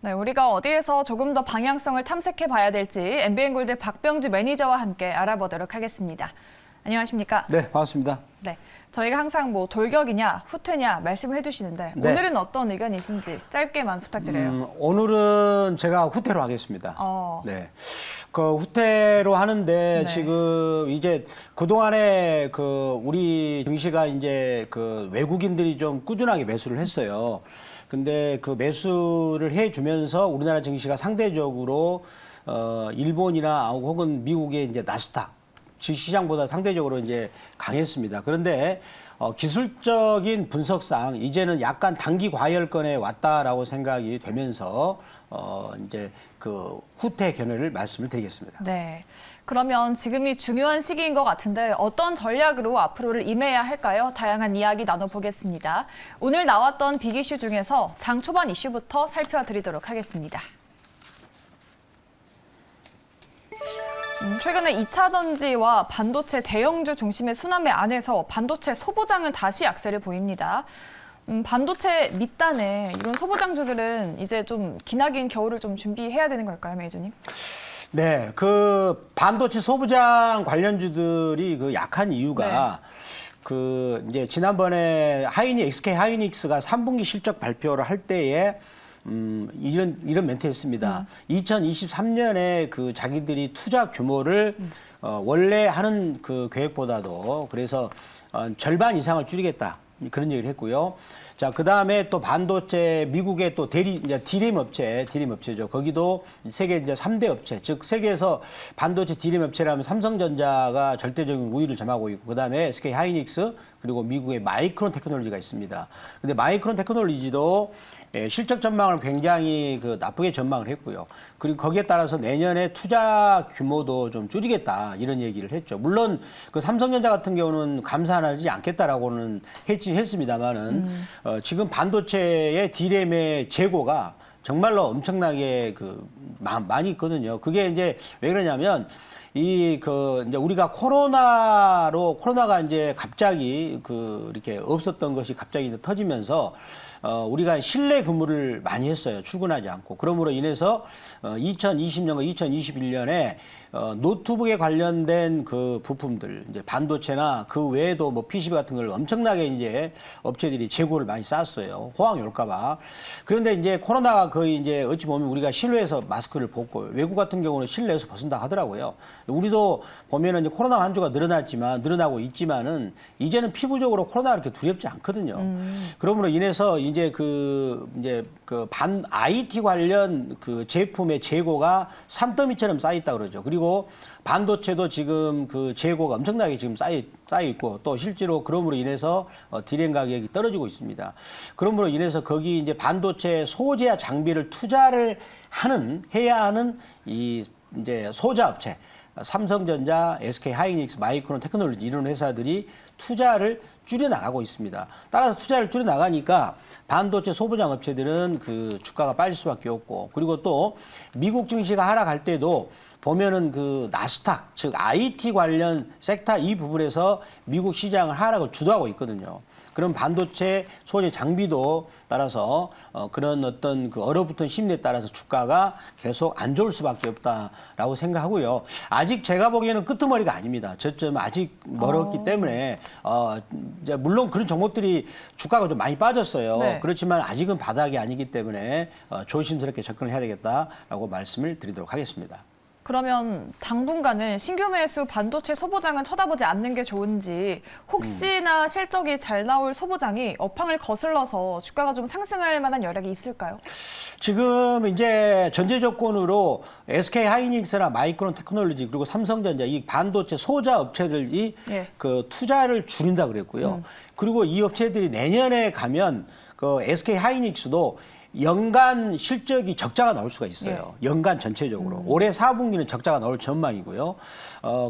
네, 우리가 어디에서 조금 더 방향성을 탐색해 봐야 될지 MBN골드 박병주 매니저와 함께 알아보도록 하겠습니다. 안녕하십니까? 네, 반갑습니다. 네, 저희가 항상 뭐 돌격이냐 후퇴냐 말씀을 해주시는데 네. 오늘은 어떤 의견이신지 짧게만 부탁드려요. 오늘은 제가 후퇴로 하겠습니다. 네. 그 후퇴로 하는데 네. 지금 이제 그동안에 그 우리 증시가 이제 그 외국인들이 좀 꾸준하게 매수를 했어요. 근데 그 매수를 해주면서 우리나라 증시가 상대적으로 일본이나 혹은 미국의 이제 나스닥 시장보다 상대적으로 이제 강했습니다. 그런데 기술적인 분석상 이제는 약간 단기 과열권에 왔다라고 생각이 되면서 이제 그 후퇴 견해를 말씀을 드리겠습니다. 네. 그러면 지금이 중요한 시기인 것 같은데 어떤 전략으로 앞으로를 임해야 할까요? 다양한 이야기 나눠보겠습니다. 오늘 나왔던 빅 이슈 중에서 장 초반 이슈부터 살펴드리도록 하겠습니다. 최근에 2차 전지와 반도체 대형주 중심의 순환매 안에서 반도체 소보장은 다시 약세를 보입니다. 반도체 밑단에 이런 소보장주들은 이제 좀 기나긴 겨울을 좀 준비해야 되는 걸까요, 매니저님? 네, 그 반도체 소부장 관련주들이 그 약한 이유가 그 이제 지난번에 SK 하이닉스가 3분기 실적 발표를 할 때에 이런 멘트였습니다. 2023년에 그 자기들이 투자 규모를 원래 하는 그 계획보다도 그래서 절반 이상을 줄이겠다. 그런 얘기를 했고요. 자, 그 다음에 또 반도체, 미국의 또 이제 디램 업체죠. 거기도 세계 이제 3대 업체, 즉 세계에서 반도체 디램 업체라면 삼성전자가 절대적인 우위를 점하고 있고, 그 다음에 SK 하이닉스, 그리고 미국의 마이크론 테크놀로지가 있습니다. 근데 마이크론 테크놀로지도 실적 전망을 굉장히 그 나쁘게 전망을 했고요. 그리고 거기에 따라서 내년에 투자 규모도 좀 줄이겠다 이런 얘기를 했죠. 물론 그 삼성전자 같은 경우는 감산하지 않겠다라고는 했습니다만은 지금 반도체의 D램의 재고가 정말로 엄청나게 그 많이 있거든요. 그게 이제 왜 그러냐면 이제 우리가 코로나가 이제 갑자기 이렇게 없었던 것이 갑자기 이제 터지면서 우리가 실내 근무를 많이 했어요. 출근하지 않고. 그러므로 인해서 2020년과 2021년에 노트북에 관련된 그 부품들, 이제 반도체나 그 외에도 뭐 PCB 같은 걸 엄청나게 이제 업체들이 재고를 많이 쌌어요. 호황이 올까봐. 그런데 이제 코로나가 거의 이제 어찌 보면 우리가 실외에서 마스크를 벗고 외국 같은 경우는 실내에서 벗는다 하더라고요. 우리도 보면은 이제 코로나 환자가 늘어나고 있지만은 이제는 피부적으로 코로나가 그렇게 두렵지 않거든요. 그러므로 인해서 이제 IT 관련 그 제품의 재고가 산더미처럼 쌓여 있다 그러죠. 그리고 반도체도 지금 그 재고가 엄청나게 지금 쌓여 있고 또 실제로 그럼으로 인해서 디램 가격이 떨어지고 있습니다. 그럼으로 인해서 거기 이제 반도체 소재와 장비를 투자를 해야 하는 이제 소자 업체 삼성전자, SK 하이닉스, 마이크론 테크놀로지 이런 회사들이 투자를 줄여나가고 있습니다. 따라서 투자를 줄여나가니까 반도체 소부장 업체들은 그 주가가 빠질 수밖에 없고, 그리고 또 미국 증시가 하락할 때도 보면은 그 나스닥, 즉 IT 관련 섹터 이 부분에서 미국 시장을 하락을 주도하고 있거든요. 그럼 반도체 소재 장비도 따라서 그런 어떤 그 얼어붙은 심리에 따라서 주가가 계속 안 좋을 수밖에 없다라고 생각하고요. 아직 제가 보기에는 끄트머리가 아닙니다. 저점 아직 멀었기 때문에 이제 물론 그런 종목들이 주가가 좀 많이 빠졌어요. 네. 그렇지만 아직은 바닥이 아니기 때문에 조심스럽게 접근을 해야 되겠다라고 말씀을 드리도록 하겠습니다. 그러면 당분간은 신규 매수 반도체 소보장은 쳐다보지 않는 게 좋은지, 혹시나 실적이 잘 나올 소보장이 업황을 거슬러서 주가가 좀 상승할 만한 여력이 있을까요? 지금 이제 전제 조건으로 SK 하이닉스나 마이크론 테크놀로지 그리고 삼성전자 이 반도체 소자 업체들이 그 투자를 줄인다 그랬고요. 그리고 이 업체들이 내년에 가면 그 SK 하이닉스도 연간 실적이 적자가 나올 수가 있어요. 연간 전체적으로. 올해 4분기는 적자가 나올 전망이고요.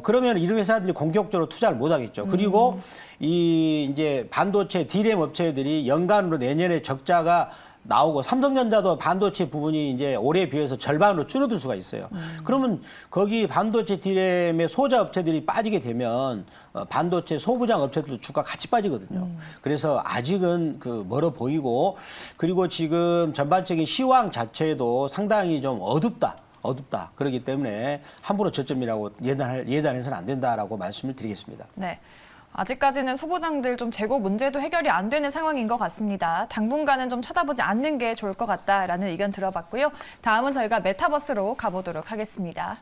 그러면 이런 회사들이 공격적으로 투자를 못 하겠죠. 그리고 이제 반도체 D램 업체들이 연간으로 내년에 적자가 나오고 삼성전자도 반도체 부분이 이제 올해에 비해서 절반으로 줄어들 수가 있어요. 그러면 거기 반도체 디램의 소자 업체들이 빠지게 되면 반도체 소부장 업체들도 주가 같이 빠지거든요. 그래서 아직은 그 멀어 보이고 그리고 지금 전반적인 시황 자체도 상당히 좀 어둡다. 그렇기 때문에 함부로 저점이라고 예단해서는 안 된다라고 말씀을 드리겠습니다. 네. 아직까지는 소부장들 좀 재고 문제도 해결이 안 되는 상황인 것 같습니다. 당분간은 좀 쳐다보지 않는 게 좋을 것 같다라는 의견 들어봤고요. 다음은 저희가 메타버스로 가보도록 하겠습니다.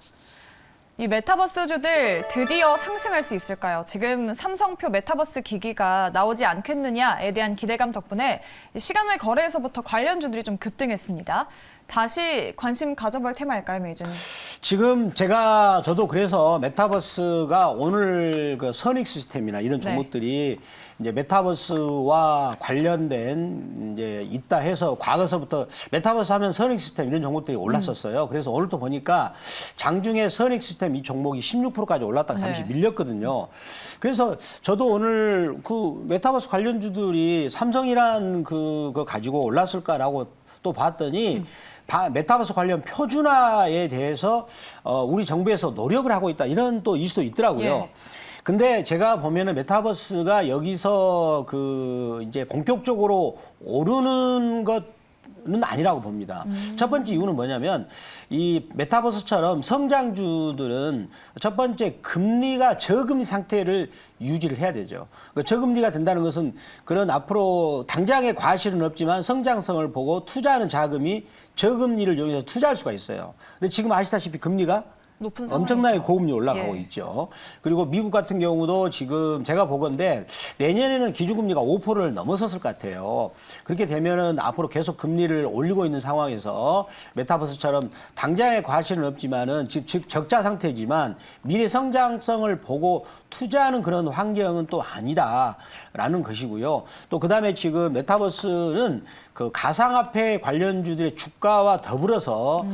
이 메타버스주들 드디어 상승할 수 있을까요? 지금 삼성표 메타버스 기기가 나오지 않겠느냐에 대한 기대감 덕분에 시간외 거래에서부터 관련주들이 좀 급등했습니다. 다시 관심 가져볼 테마일까요, 메이저님? 지금 저도 그래서 메타버스가 오늘 그 선익 시스템이나 이런 종목들이 이제 메타버스와 관련된 이제 있다 해서 과거서부터 메타버스 하면 선익 시스템 이런 종목들이 올랐었어요. 그래서 오늘 또 보니까 장중에 선익 시스템 이 종목이 16%까지 올랐다가 잠시 밀렸거든요. 그래서 저도 오늘 그 메타버스 관련주들이 삼성이란 그거 가지고 올랐을까라고 또 봤더니 메타버스 관련 표준화에 대해서 우리 정부에서 노력을 하고 있다 이런 또 이슈도 있더라고요. 예. 근데 제가 보면은 메타버스가 여기서 그 이제 본격적으로 오르는 것은 아니라고 봅니다. 첫 번째 이유는 뭐냐면 이 메타버스처럼 성장주들은 첫 번째 금리가 저금리 상태를 유지를 해야 되죠. 그 저금리가 된다는 것은 그런 앞으로 당장의 과실은 없지만 성장성을 보고 투자하는 자금이 저금리를 이용해서 투자할 수가 있어요. 근데 지금 아시다시피 금리가 높은 엄청나게 상황이죠. 고금리 올라가고 예. 있죠. 그리고 미국 같은 경우도 지금 제가 보건데 내년에는 기준금리가 5%를 넘어섰을 것 같아요. 그렇게 되면은 앞으로 계속 금리를 올리고 있는 상황에서 메타버스처럼 당장의 과실은 없지만은 즉 적자 상태지만 미래 성장성을 보고 투자하는 그런 환경은 또 아니다라는 것이고요. 또 그다음에 지금 메타버스는 그 가상화폐 관련주들의 주가와 더불어서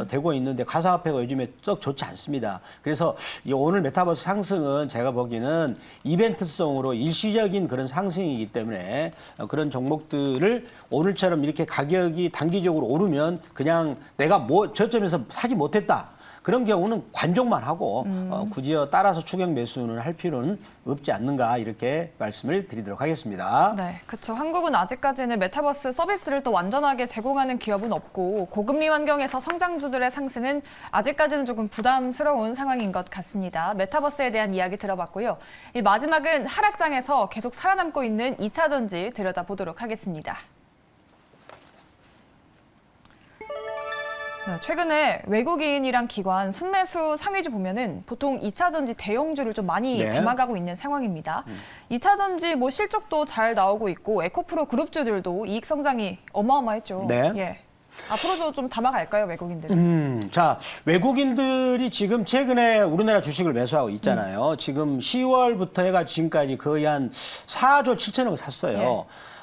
되고 있는데 가상화폐가 요즘에 썩 좋지 않습니다. 그래서 이 오늘 메타버스 상승은 제가 보기에는 이벤트성으로 일시적인 그런 상승이기 때문에 그런 종목들을 오늘처럼 이렇게 가격이 단기적으로 오르면 그냥 내가 저점에서 사지 못했다. 그런 경우는 관종만 하고 굳이 따라서 추격 매수는 할 필요는 없지 않는가 이렇게 말씀을 드리도록 하겠습니다. 네, 그렇죠. 한국은 아직까지는 메타버스 서비스를 또 완전하게 제공하는 기업은 없고 고금리 환경에서 성장주들의 상승은 아직까지는 조금 부담스러운 상황인 것 같습니다. 메타버스에 대한 이야기 들어봤고요. 이 마지막은 하락장에서 계속 살아남고 있는 2차 전지 들여다보도록 하겠습니다. 네, 최근에 외국인이랑 기관 순매수 상위주 보면은 보통 2차 전지 대형주를 좀 많이 담아가고 있는 상황입니다. 2차 전지 뭐 실적도 잘 나오고 있고 에코프로 그룹주들도 이익 성장이 어마어마했죠. 네. 예. 앞으로도 좀 담아갈까요, 외국인들은? 자, 외국인들이 지금 최근에 우리나라 주식을 매수하고 있잖아요. 지금 10월부터 해가 지금까지 거의 한 4조 7천억 샀어요. 예.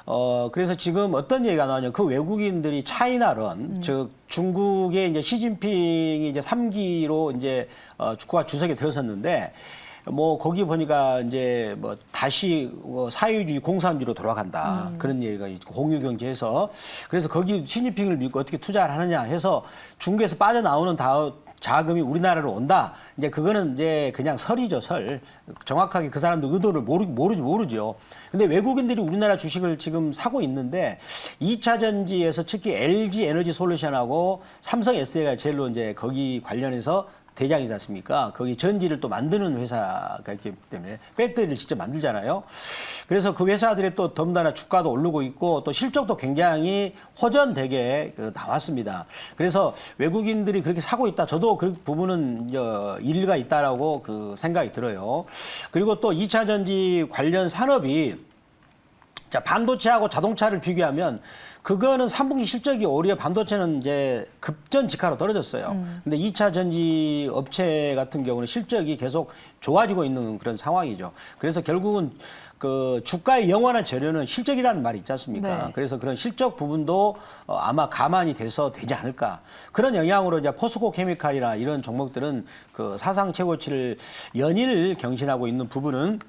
그래서 지금 어떤 얘기가 나오냐면 그 외국인들이 차이나런, 즉 중국의 이제 시진핑이 이제 3기로 이제 국가 주석에 들어섰는데 뭐 거기 보니까 이제 뭐 다시 사회주의 공산주의로 돌아간다 그런 얘기가 있고 공유경제에서 그래서 거기 시진핑을 믿고 어떻게 투자를 하느냐 해서 중국에서 빠져나오는 자금이 우리나라로 온다. 이제 그거는 이제 그냥 설이죠, 설. 정확하게 그 사람들 의도를 모르죠. 근데 외국인들이 우리나라 주식을 지금 사고 있는데 2차 전지에서 특히 LG 에너지 솔루션하고 삼성 SDI가 제일로 이제 거기 관련해서 대장이지 않습니까? 거기 전지를 또 만드는 회사가 있기 때문에 배터리를 직접 만들잖아요. 그래서 그 회사들의 또 더군다나 주가도 오르고 있고 또 실적도 굉장히 호전되게 나왔습니다. 그래서 외국인들이 그렇게 사고 있다. 저도 그 부분은 일리가 있다라고 그 생각이 들어요. 그리고 또 2차 전지 관련 산업이 자, 반도체하고 자동차를 비교하면 그거는 3분기 실적이 오히려 반도체는 이제 급전직하로 떨어졌어요. 근데 2차 전지 업체 같은 경우는 실적이 계속 좋아지고 있는 그런 상황이죠. 그래서 결국은 그 주가의 영원한 재료는 실적이라는 말이 있지 않습니까? 네. 그래서 그런 실적 부분도 아마 가만히 돼서 되지 않을까. 그런 영향으로 이제 포스코 케미칼이나 이런 종목들은 그 사상 최고치를 연일 경신하고 있는 부분은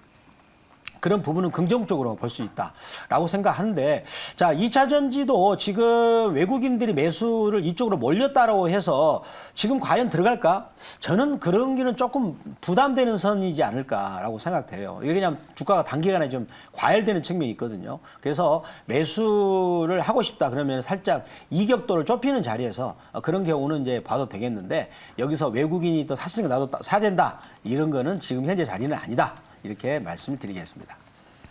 그런 부분은 긍정적으로 볼 수 있다라고 생각하는데, 자, 2차 전지도 지금 외국인들이 매수를 이쪽으로 몰렸다라고 해서 지금 과연 들어갈까? 저는 그런 길은 조금 부담되는 선이지 않을까라고 생각돼요. 이게 그냥 주가가 단기간에 좀 과열되는 측면이 있거든요. 그래서 매수를 하고 싶다 그러면 살짝 이격도를 좁히는 자리에서 그런 경우는 이제 봐도 되겠는데, 여기서 외국인이 또 샀으니까 나도 사야 된다, 이런 거는 지금 현재 자리는 아니다, 이렇게 말씀을 드리겠습니다.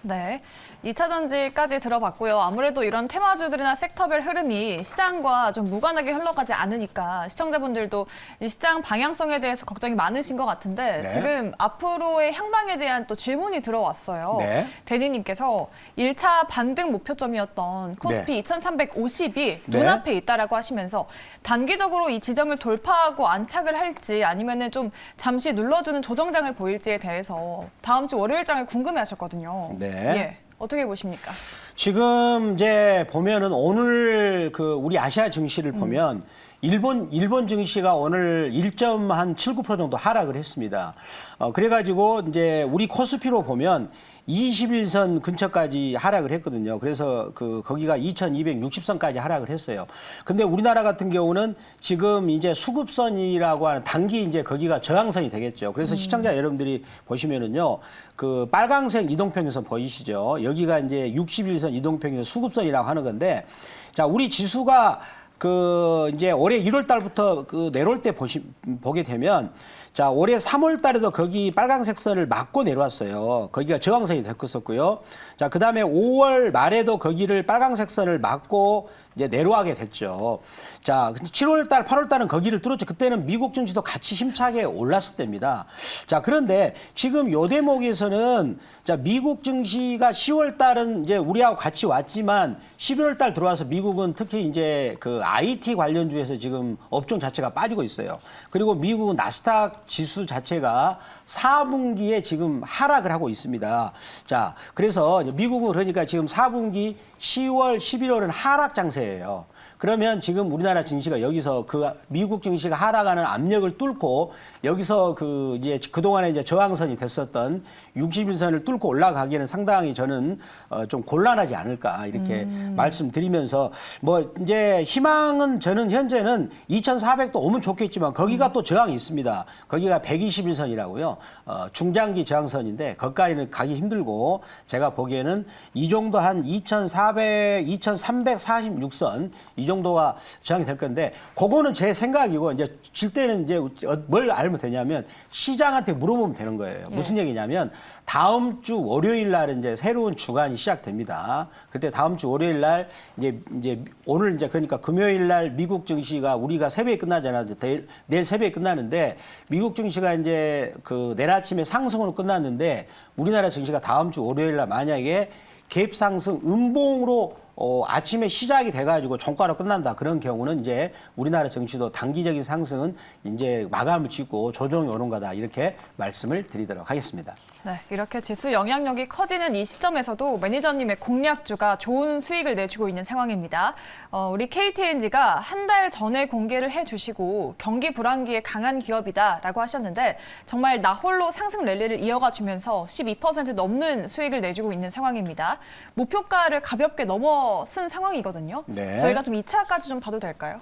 네, 2차 전지까지 들어봤고요. 아무래도 이런 테마주들이나 섹터별 흐름이 시장과 좀 무관하게 흘러가지 않으니까 시청자분들도 이 시장 방향성에 대해서 걱정이 많으신 것 같은데, 네. 지금 앞으로의 향방에 대한 또 질문이 들어왔어요. 네. 대리님께서 1차 반등 목표점이었던 코스피 2350이 네. 눈앞에 있다라고 하시면서 단기적으로 이 지점을 돌파하고 안착을 할지, 아니면은 좀 잠시 눌러주는 조정장을 보일지에 대해서 다음 주 월요일장을 궁금해하셨거든요. 네. 예, 어떻게 보십니까? 지금 이제 보면은 오늘 그 우리 아시아 증시를 보면 일본 증시가 오늘 1.79% 정도 하락을 했습니다. 그래가지고 이제 우리 코스피로 보면 21선 근처까지 하락을 했거든요. 그래서 거기가 2260선까지 하락을 했어요. 근데 우리나라 같은 경우는 지금 이제 수급선이라고 하는 단기 이제 거기가 저항선이 되겠죠. 그래서 시청자 여러분들이 보시면은요, 그 빨강색 이동평균선 보이시죠? 여기가 이제 61선 이동평균선 수급선이라고 하는 건데, 자, 우리 지수가 이제 올해 1월 달부터 내려올 때 보게 되면, 자, 올해 3월 달에도 거기 빨간색 선을 맞고 내려왔어요. 거기가 저항선이 됐었고요. 자, 그 다음에 5월 말에도 거기를 빨간색 선을 맞고 이제 내려가게 됐죠. 자, 7월 달, 8월 달은 거기를 뚫었죠. 그때는 미국 증시도 같이 힘차게 올랐을 때입니다. 자, 그런데 지금 요 대목에서는, 자, 미국 증시가 10월 달은 이제 우리하고 같이 왔지만 11월 달 들어와서 미국은 특히 이제 그 IT 관련주에서 지금 업종 자체가 빠지고 있어요. 그리고 미국은 나스닥 지수 자체가 4분기에 지금 하락을 하고 있습니다. 자, 그래서 미국은 그러니까 지금 4분기 10월, 11월은 하락 장세예요. 그러면 지금 우리나라 증시가 여기서 미국 증시가 하락하는 압력을 뚫고 여기서 이제 그동안에 이제 저항선이 됐었던 61선을 뚫고 올라가기에는 상당히 저는 좀 곤란하지 않을까, 이렇게 말씀드리면서, 뭐 이제 희망은 저는 현재는 2400도 오면 좋겠지만 거기가 또 저항이 있습니다. 거기가 121선이라고요. 중장기 저항선인데 거기까지는 가기 힘들고, 제가 보기에는 이 정도 한 2346선 이 정도가 저항이 될 건데, 그거는 제 생각이고, 이제 질 때는 이제 뭘 알면 되냐면 시장한테 물어보면 되는 거예요. 무슨 얘기냐면 다음 주 월요일 날 이제 새로운 주간이 시작됩니다. 그때 다음 주 월요일 날 이제 오늘 이제 그러니까 금요일 날 미국 증시가 우리가 새벽에 끝나잖아요. 내일 새벽에 끝나는데 미국 증시가 이제 내일 아침에 상승으로 끝났는데 우리나라 증시가 다음 주 월요일 날 만약에 갭 상승 음봉으로 아침에 시작이 돼가지고 종가로 끝난다, 그런 경우는 이제 우리나라 증시도 단기적인 상승은 이제 마감을 짓고 조정이 오는 거다, 이렇게 말씀을 드리도록 하겠습니다. 네, 이렇게 지수 영향력이 커지는 이 시점에서도 매니저님의 공략주가 좋은 수익을 내주고 있는 상황입니다. 우리 KTNG가 한 달 전에 공개를 해주시고 경기 불황기에 강한 기업이다라고 하셨는데, 정말 나홀로 상승 랠리를 이어가 주면서 12% 넘는 수익을 내주고 있는 상황입니다. 목표가를 가볍게 넘어선 상황이거든요. 네. 저희가 좀 2차까지 좀 봐도 될까요?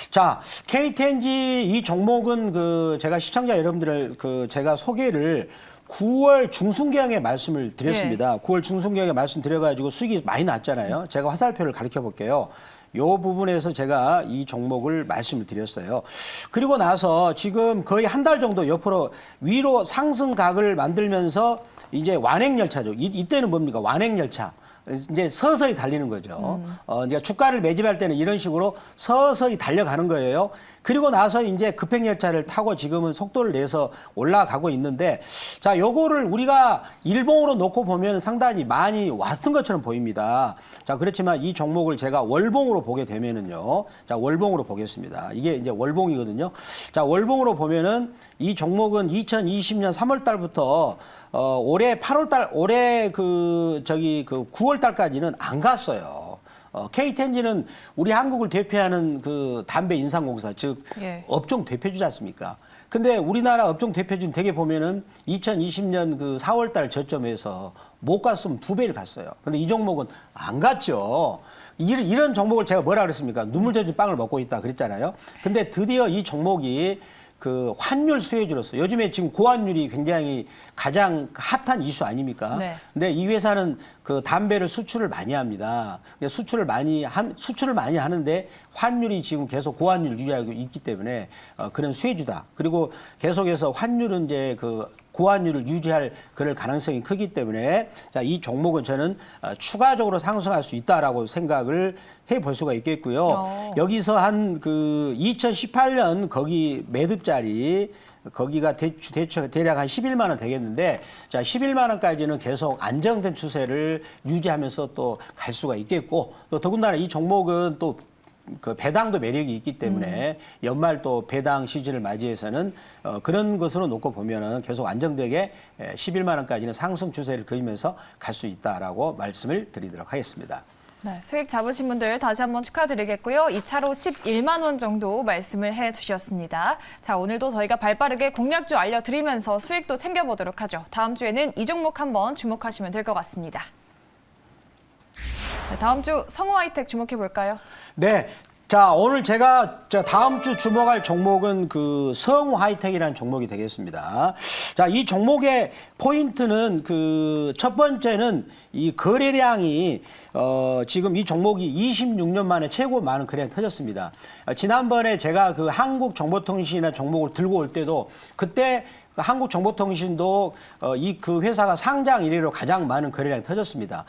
자, KTNG 이 종목은 제가 시청자 여러분들을 제가 소개를 9월 중순경에 말씀을 드렸습니다. 9월 중순경에 말씀드려가지고 수익이 많이 났잖아요. 제가 화살표를 가르쳐 볼게요. 요 부분에서 제가 이 종목을 말씀을 드렸어요. 그리고 나서 지금 거의 한 달 정도 옆으로 위로 상승각을 만들면서 이제 완행열차죠. 이때는 뭡니까? 완행열차. 이제 서서히 달리는 거죠. 이제 주가를 매집할 때는 이런 식으로 서서히 달려가는 거예요. 그리고 나서 이제 급행열차를 타고 지금은 속도를 내서 올라가고 있는데, 자, 요거를 우리가 일봉으로 놓고 보면 상당히 많이 왔은 것처럼 보입니다. 자, 그렇지만 이 종목을 제가 월봉으로 보게 되면은요. 자, 월봉으로 보겠습니다. 이게 이제 월봉이거든요. 자, 월봉으로 보면은 이 종목은 2020년 3월 달부터 올해 8월 달, 올해 9월 달까지는 안 갔어요. K10는 우리 한국을 대표하는 그 담배 인상공사, 즉 예. 업종 대표주지 않습니까? 근데 우리나라 업종 대표주는 대개 보면은 2020년 그 4월 달 저점에서 못 갔으면 2배를 갔어요. 근데 이 종목은 안 갔죠. 이런 종목을 제가 뭐라 그랬습니까? 눈물 젖은 빵을 먹고 있다 그랬잖아요. 근데 드디어 이 종목이 그 환율 수혜주로서 요즘에 지금 고환율이 굉장히 가장 핫한 이슈 아닙니까? 네. 근데 이 회사는 그 담배를 수출을 많이 합니다. 수출을 많이 하는데 환율이 지금 계속 고환율 유지하고 있기 때문에 그런 수혜주다. 그리고 계속해서 환율은 이제 그 고환율을 유지할 그럴 가능성이 크기 때문에 자, 이 종목은 저는 추가적으로 상승할 수 있다라고 생각을 해볼 수가 있겠고요. 여기서 한 그 2018년 거기 매듭자리 거기가 대략 한 11만 원 되겠는데 자 11만 원까지는 계속 안정된 추세를 유지하면서 또 갈 수가 있겠고 또 더군다나 이 종목은 또 그 배당도 매력이 있기 때문에 연말 또 배당 시즌을 맞이해서는 그런 것으로 놓고 보면은 계속 안정되게 11만 원까지는 상승 추세를 그리면서 갈 수 있다라고 말씀을 드리도록 하겠습니다. 네, 수익 잡으신 분들 다시 한번 축하드리겠고요. 2차로 11만 원 정도 말씀을 해주셨습니다. 자, 오늘도 저희가 발빠르게 공략주 알려드리면서 수익도 챙겨보도록 하죠. 다음 주에는 이 종목 한번 주목하시면 될 것 같습니다. 네, 다음 주 성우하이텍 주목해볼까요? 네. 자, 오늘 제가 다음 주 주목할 종목은 그 성우하이텍이라는 종목이 되겠습니다. 자, 이 종목의 포인트는 그 첫 번째는 이 거래량이 지금 이 종목이 26년 만에 최고 많은 거래량이 터졌습니다. 지난번에 제가 그 한국정보통신이나 종목을 들고 올 때도 그때 한국정보통신도 그 회사가 상장 이래로 가장 많은 거래량이 터졌습니다.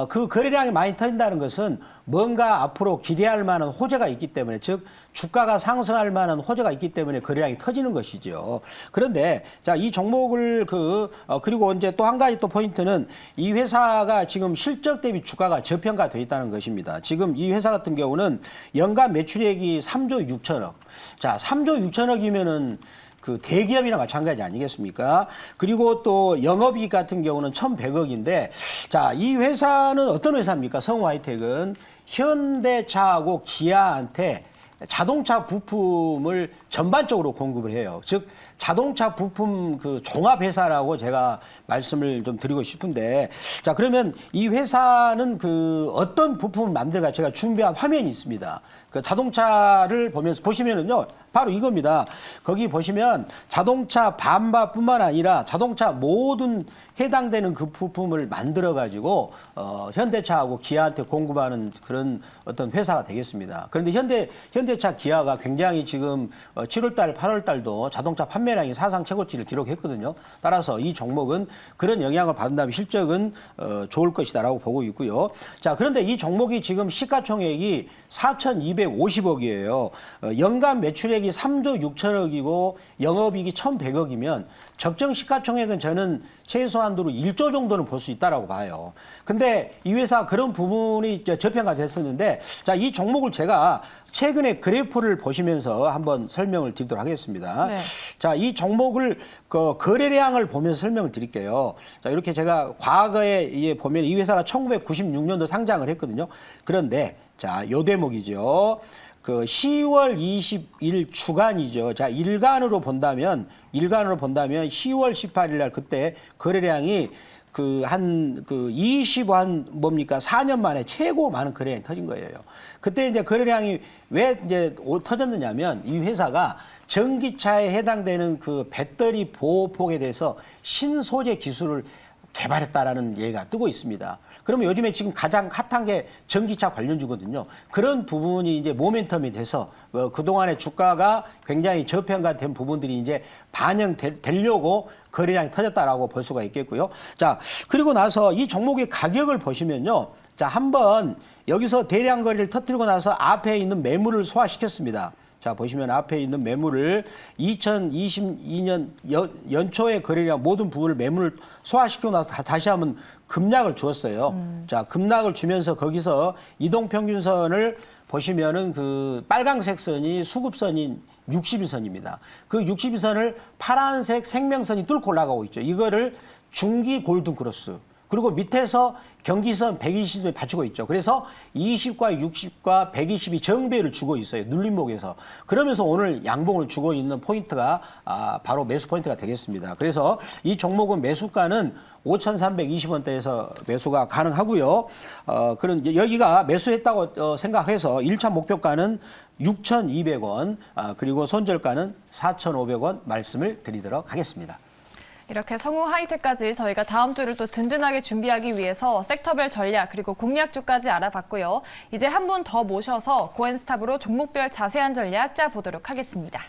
그 거래량이 많이 터진다는 것은 뭔가 앞으로 기대할 만한 호재가 있기 때문에 즉 주가가 상승할 만한 호재가 있기 때문에 거래량이 터지는 것이죠. 그런데 자, 이 종목을 그리고 이제 또 한 가지 또 포인트는 이 회사가 지금 실적 대비 주가가 저평가되어 있다는 것입니다. 지금 이 회사 같은 경우는 연간 매출액이 3조 6천억. 자, 3조 6천억이면은 그 대기업이나 마찬가지 아니겠습니까? 그리고 또 영업이익 같은 경우는 1,100억인데 자, 이 회사는 어떤 회사입니까? 성우하이텍은 현대차하고 기아한테 자동차 부품을 전반적으로 공급을 해요. 즉 자동차 부품 그 종합회사라고 제가 말씀을 좀 드리고 싶은데 자, 그러면 이 회사는 그 어떤 부품을 만들까 제가 준비한 화면이 있습니다. 그 자동차를 보시면은요, 바로 이겁니다. 거기 보시면 자동차 반바뿐만 아니라 자동차 모든 해당되는 그 부품을 만들어 가지고 현대차하고 기아한테 공급하는 그런 어떤 회사가 되겠습니다. 그런데 현대차 기아가 굉장히 지금 7월달, 8월달도 자동차 판매량이 사상 최고치를 기록했거든요. 따라서 이 종목은 그런 영향을 받는다면 실적은 좋을 것이다라고 보고 있고요. 자, 그런데 이 종목이 지금 시가총액이 4,250억이에요. 연간 매출액이 3조 6천억이고 영업이익이 1,100억이면 적정 시가총액은 저는 최소한도로 1조 정도는 볼 수 있다라고 봐요. 근데 이 회사 그런 부분이 저평가됐었는데 자, 이 종목을 제가 최근에 그래프를 보시면서 한번 설명을 드리도록 하겠습니다. 네. 자, 이 종목을 그 거래량을 보면서 설명을 드릴게요. 자, 이렇게 제가 과거에 보면 이 회사가 1996년도 상장을 했거든요. 그런데 자, 요 대목이죠. 그 10월 20일 주간이죠. 자, 일간으로 본다면 10월 18일 날 그때 거래량이 한 4년 만에 최고 많은 거래량이 터진 거예요. 그때 이제 거래량이 왜 이제 터졌느냐면 이 회사가 전기차에 해당되는 그 배터리 보호폭에 대해서 신소재 기술을 개발했다라는 얘기가 뜨고 있습니다. 그러면 요즘에 지금 가장 핫한 게 전기차 관련주거든요. 그런 부분이 이제 모멘텀이 돼서 그동안의 주가가 굉장히 저평가된 부분들이 이제 반영되려고 거래량이 터졌다라고 볼 수가 있겠고요. 자, 그리고 나서 이 종목의 가격을 보시면요. 자, 한번 여기서 대량 거래를 터뜨리고 나서 앞에 있는 매물을 소화시켰습니다. 자, 보시면 앞에 있는 매물을 2022년 연초에 거래량 모든 부분을 매물을 소화시키고 나서 다시 한번 급락을 주었어요. 자, 급락을 주면서 거기서 이동평균선을 보시면은 그 빨강색 선이 수급선인 62선입니다. 그 62선을 파란색 생명선이 뚫고 올라가고 있죠. 이거를 중기 골든 크로스. 그리고 밑에서 경기선 120을 받치고 있죠. 그래서 20과 60과 120이 정배를 주고 있어요. 눌림목에서. 그러면서 오늘 양봉을 주고 있는 포인트가 바로 매수 포인트가 되겠습니다. 그래서 이 종목은 매수가는 5,320원대에서 매수가 가능하고요. 그런 여기가 매수했다고 생각해서 1차 목표가는 6,200원, 그리고 손절가는 4,500원 말씀을 드리도록 하겠습니다. 이렇게 성우 하이텍까지 저희가 다음 주를 또 든든하게 준비하기 위해서 섹터별 전략 그리고 공략주까지 알아봤고요. 이제 한 분 더 모셔서 고엔스탑으로 종목별 자세한 전략 짜보도록 하겠습니다.